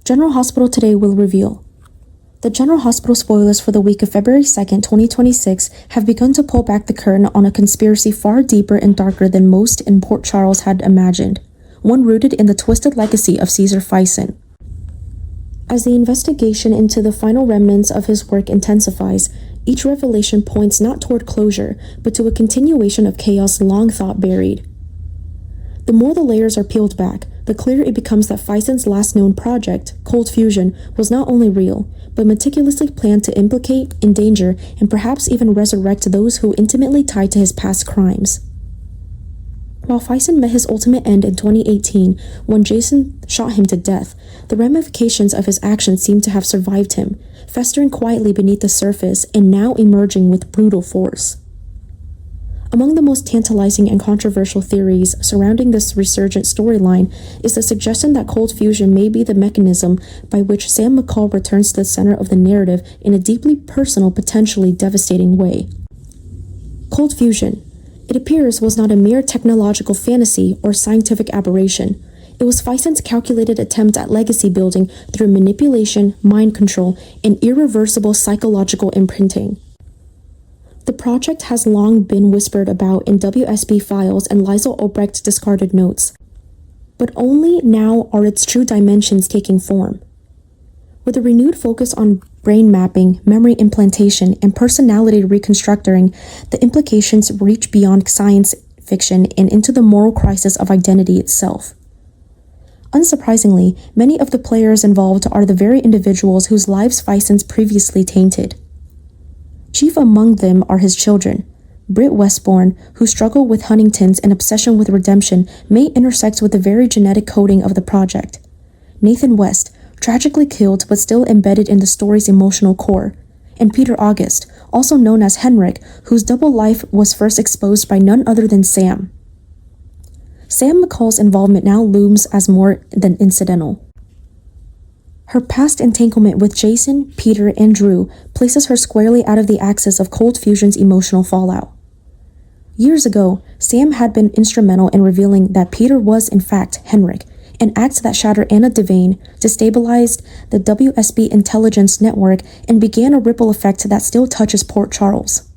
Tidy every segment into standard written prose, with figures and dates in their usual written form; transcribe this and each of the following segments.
General Hospital Today will reveal. The General Hospital spoilers for the week of February 2nd, 2026 have begun to pull back the curtain on a conspiracy far deeper and darker than most in Port Charles had imagined, one rooted in the twisted legacy of Caesar Fison. As the investigation into the final remnants of his work intensifies, each revelation points not toward closure, but to a continuation of chaos long thought buried. The more the layers are peeled back, the clearer it becomes that Fison's last known project, Cold Fusion, was not only real, but meticulously planned to implicate, endanger, and perhaps even resurrect those who intimately tied to his past crimes. While Fison met his ultimate end in 2018, when Jason shot him to death, the ramifications of his actions seem to have survived him, festering quietly beneath the surface and now emerging with brutal force. Among the most tantalizing and controversial theories surrounding this resurgent storyline is the suggestion that Cold Fusion may be the mechanism by which Sam McCall returns to the center of the narrative in a deeply personal, potentially devastating way. Cold Fusion, it appears, was not a mere technological fantasy or scientific aberration. It was Fison's calculated attempt at legacy building through manipulation, mind control, and irreversible psychological imprinting. The project has long been whispered about in WSB files and Liesl Obrecht discarded notes, but only now are its true dimensions taking form. With a renewed focus on brain mapping, memory implantation, and personality reconstructing, the implications reach beyond science fiction and into the moral crisis of identity itself. Unsurprisingly, many of the players involved are the very individuals whose lives Fison's previously tainted. Chief among them are his children. Britt Westbourne, who struggle with Huntington's and obsession with redemption, may intersect with the very genetic coding of the project. Nathan West, tragically killed but still embedded in the story's emotional core. And Peter August, also known as Henrik, whose double life was first exposed by none other than Sam. Sam McCall's involvement now looms as more than incidental. Her past entanglement with Jason, Peter, and Drew places her squarely out of the axis of Cold Fusion's emotional fallout. Years ago, Sam had been instrumental in revealing that Peter was in fact Henrik, an act that shattered Anna Devane, destabilized the WSB intelligence network, and began a ripple effect that still touches Port Charles.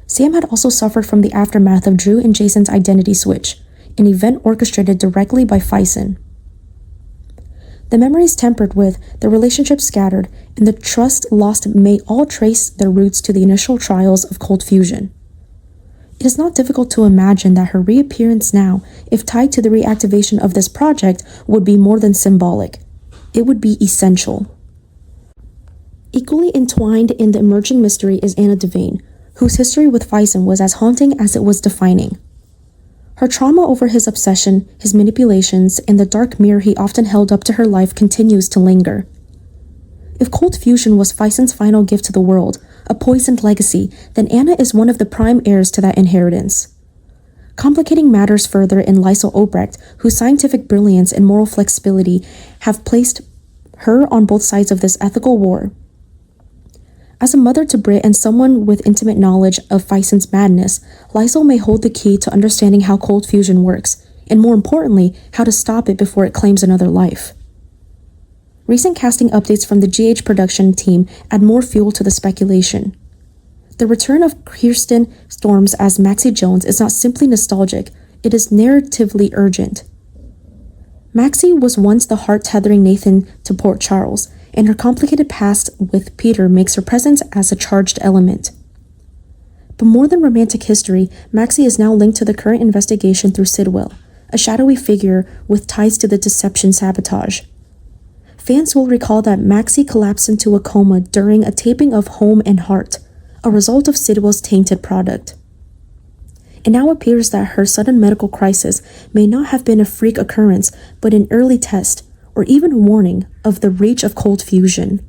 Sam had also suffered from the aftermath of Drew and Jason's identity switch, an event orchestrated directly by Fison. The memories tempered with, the relationship scattered, and the trust lost may all trace their roots to the initial trials of Cold Fusion. It is not difficult to imagine that her reappearance now, if tied to the reactivation of this project, would be more than symbolic. It would be essential. Equally entwined in the emerging mystery is Anna Devane, whose history with Fison was as haunting as it was defining. Her trauma over his obsession, his manipulations, and the dark mirror he often held up to her life continues to linger. If Cold Fusion was Fison's final gift to the world, a poisoned legacy, then Anna is one of the prime heirs to that inheritance. Complicating matters further in Liesl Obrecht, whose scientific brilliance and moral flexibility have placed her on both sides of this ethical war. As a mother to Britt and someone with intimate knowledge of Fison's madness, Liesl may hold the key to understanding how Cold Fusion works, and more importantly, how to stop it before it claims another life. Recent casting updates from the GH production team add more fuel to the speculation. The return of Kirsten Storms as Maxie Jones is not simply nostalgic, it is narratively urgent. Maxie was once the heart tethering Nathan to Port Charles, and her complicated past with Peter makes her presence as a charged element. But more than romantic history, Maxie is now linked to the current investigation through Sidwell, a shadowy figure with ties to the Deception sabotage. Fans will recall that Maxie collapsed into a coma during a taping of Home and Heart, a result of Sidwell's tainted product. It now appears that her sudden medical crisis may not have been a freak occurrence, but an early test, or even a warning, of the reach of Cold Fusion.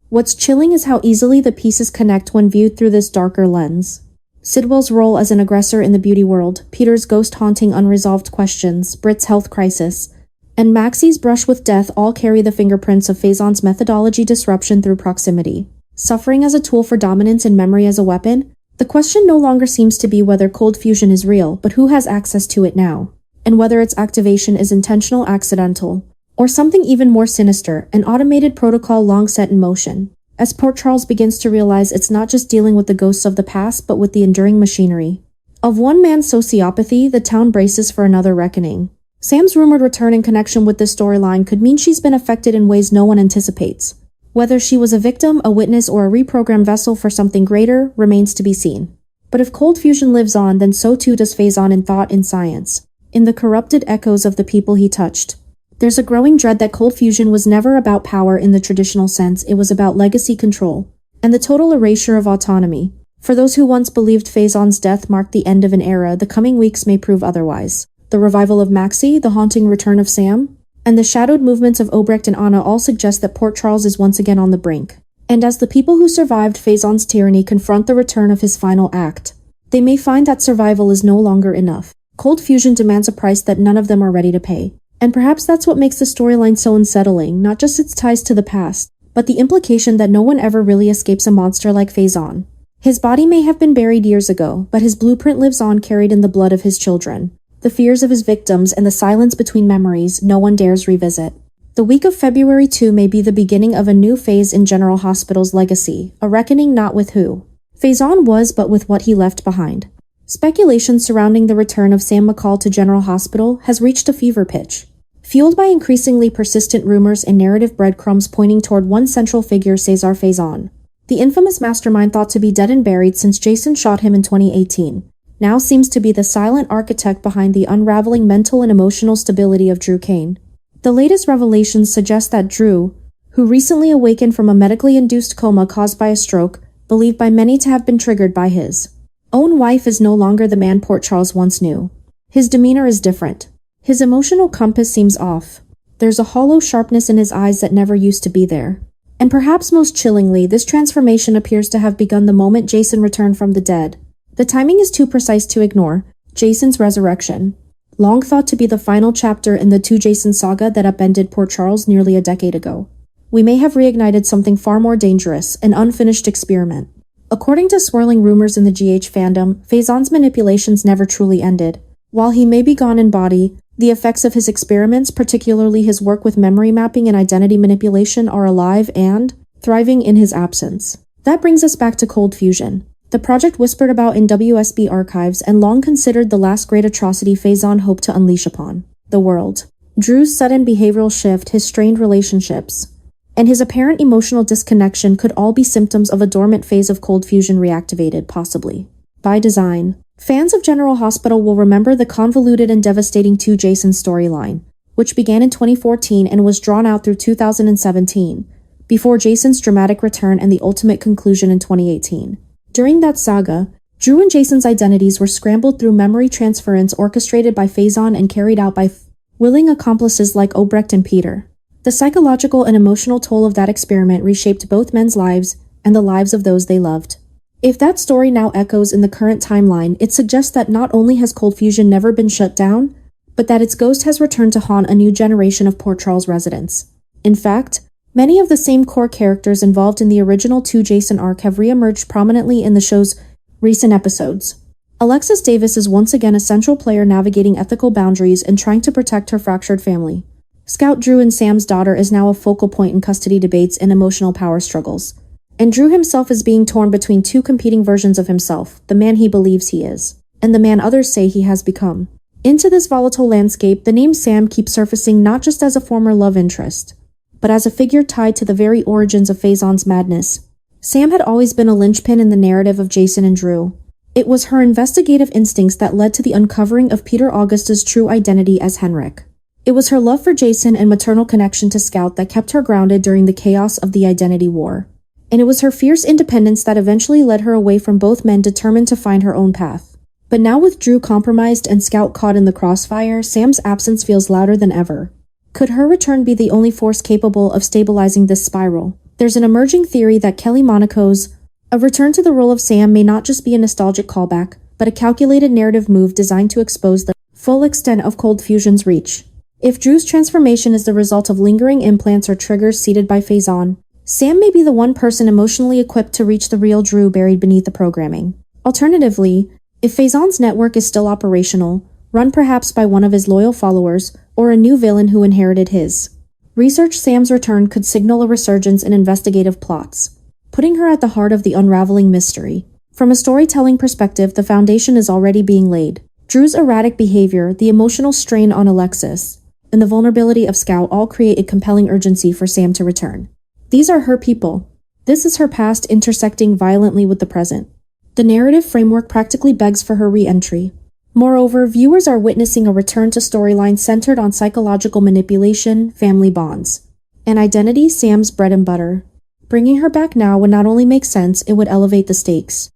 What's chilling is how easily the pieces connect when viewed through this darker lens. Sidwell's role as an aggressor in the beauty world, Peter's ghost-haunting unresolved questions, Britt's health crisis, and Maxie's brush with death all carry the fingerprints of Faison's methodology disruption through proximity. Suffering as a tool for dominance and memory as a weapon, the question no longer seems to be whether Cold Fusion is real, but who has access to it now, and whether its activation is intentional or accidental. Or something even more sinister, an automated protocol long set in motion. As Port Charles begins to realize it's not just dealing with the ghosts of the past, but with the enduring machinery of one man's sociopathy, the town braces for another reckoning. Sam's rumored return in connection with this storyline could mean she's been affected in ways no one anticipates. Whether she was a victim, a witness, or a reprogrammed vessel for something greater remains to be seen. But if cold fusion lives on, then so too does Faison in thought and science, in the corrupted echoes of the people he touched. There's a growing dread that cold fusion was never about power in the traditional sense, it was about legacy control, and the total erasure of autonomy. For those who once believed Faison's death marked the end of an era, the coming weeks may prove otherwise. The revival of Maxie, the haunting return of Sam, and the shadowed movements of Obrecht and Anna all suggest that Port Charles is once again on the brink. And as the people who survived Faison's tyranny confront the return of his final act, they may find that survival is no longer enough. Cold fusion demands a price that none of them are ready to pay. And perhaps that's what makes the storyline so unsettling, not just its ties to the past, but the implication that no one ever really escapes a monster like Faison. His body may have been buried years ago, but his blueprint lives on, carried in the blood of his children. The fears of his victims and the silence between memories no one dares revisit. The week of February 2 may be the beginning of a new phase in General Hospital's legacy, a reckoning not with who Faison was, but with what he left behind. Speculation surrounding the return of Sam McCall to General Hospital has reached a fever pitch, fueled by increasingly persistent rumors and narrative breadcrumbs pointing toward one central figure, Cesar Faison. The infamous mastermind thought to be dead and buried since Jason shot him in 2018, now seems to be the silent architect behind the unraveling mental and emotional stability of Drew Kane. The latest revelations suggest that Drew, who recently awakened from a medically induced coma caused by a stroke, believed by many to have been triggered by his own wife, is no longer the man Port Charles once knew. His demeanor is different. His emotional compass seems off. There's a hollow sharpness in his eyes that never used to be there. And perhaps most chillingly, this transformation appears to have begun the moment Jason returned from the dead. The timing is too precise to ignore. Jason's resurrection, long thought to be the final chapter in the Two Jason saga that upended Port Charles nearly a decade ago. We may have reignited something far more dangerous, an unfinished experiment. According to swirling rumors in the GH fandom, Faison's manipulations never truly ended. While he may be gone in body, the effects of his experiments, particularly his work with memory mapping and identity manipulation, are alive and thriving in his absence. That brings us back to Cold Fusion, the project whispered about in WSB archives and long considered the last great atrocity Faison hoped to unleash upon the world. Drew's sudden behavioral shift, his strained relationships, and his apparent emotional disconnection could all be symptoms of a dormant phase of Cold Fusion reactivated, possibly by design. Fans of General Hospital will remember the convoluted and devastating Two Jason storyline, which began in 2014 and was drawn out through 2017, before Jason's dramatic return and the ultimate conclusion in 2018. During that saga, Drew and Jason's identities were scrambled through memory transference orchestrated by Faison and carried out by willing accomplices like Obrecht and Peter. The psychological and emotional toll of that experiment reshaped both men's lives and the lives of those they loved. If that story now echoes in the current timeline, it suggests that not only has Cold Fusion never been shut down, but that its ghost has returned to haunt a new generation of Port Charles residents. In fact, many of the same core characters involved in the original Two Jason arc have re-emerged prominently in the show's recent episodes. Alexis Davis is once again a central player navigating ethical boundaries and trying to protect her fractured family. Scout Drew and Sam's daughter is now a focal point in custody debates and emotional power struggles. And Drew himself is being torn between two competing versions of himself, the man he believes he is, and the man others say he has become. Into this volatile landscape, the name Sam keeps surfacing not just as a former love interest, but as a figure tied to the very origins of Faison's madness. Sam had always been a linchpin in the narrative of Jason and Drew. It was her investigative instincts that led to the uncovering of Peter Augusta's true identity as Henrik. It was her love for Jason and maternal connection to Scout that kept her grounded during the chaos of the identity war. And it was her fierce independence that eventually led her away from both men, determined to find her own path. But now with Drew compromised and Scout caught in the crossfire, Sam's absence feels louder than ever. Could her return be the only force capable of stabilizing this spiral? There's an emerging theory that Kelly Monaco's a return to the role of Sam may not just be a nostalgic callback, but a calculated narrative move designed to expose the full extent of Cold Fusion's reach. If Drew's transformation is the result of lingering implants or triggers seeded by Faison, Sam may be the one person emotionally equipped to reach the real Drew buried beneath the programming. Alternatively, if Faison's network is still operational, run perhaps by one of his loyal followers, or a new villain who inherited his Research Sam's return could signal a resurgence in investigative plots, putting her at the heart of the unraveling mystery. From a storytelling perspective, the foundation is already being laid. Drew's erratic behavior, the emotional strain on Alexis, and the vulnerability of Scout all create a compelling urgency for Sam to return. These are her people. This is her past intersecting violently with the present. The narrative framework practically begs for her re-entry. Moreover, viewers are witnessing a return to storylines centered on psychological manipulation, family bonds, and identity, Sam's bread and butter. Bringing her back now would not only make sense, it would elevate the stakes.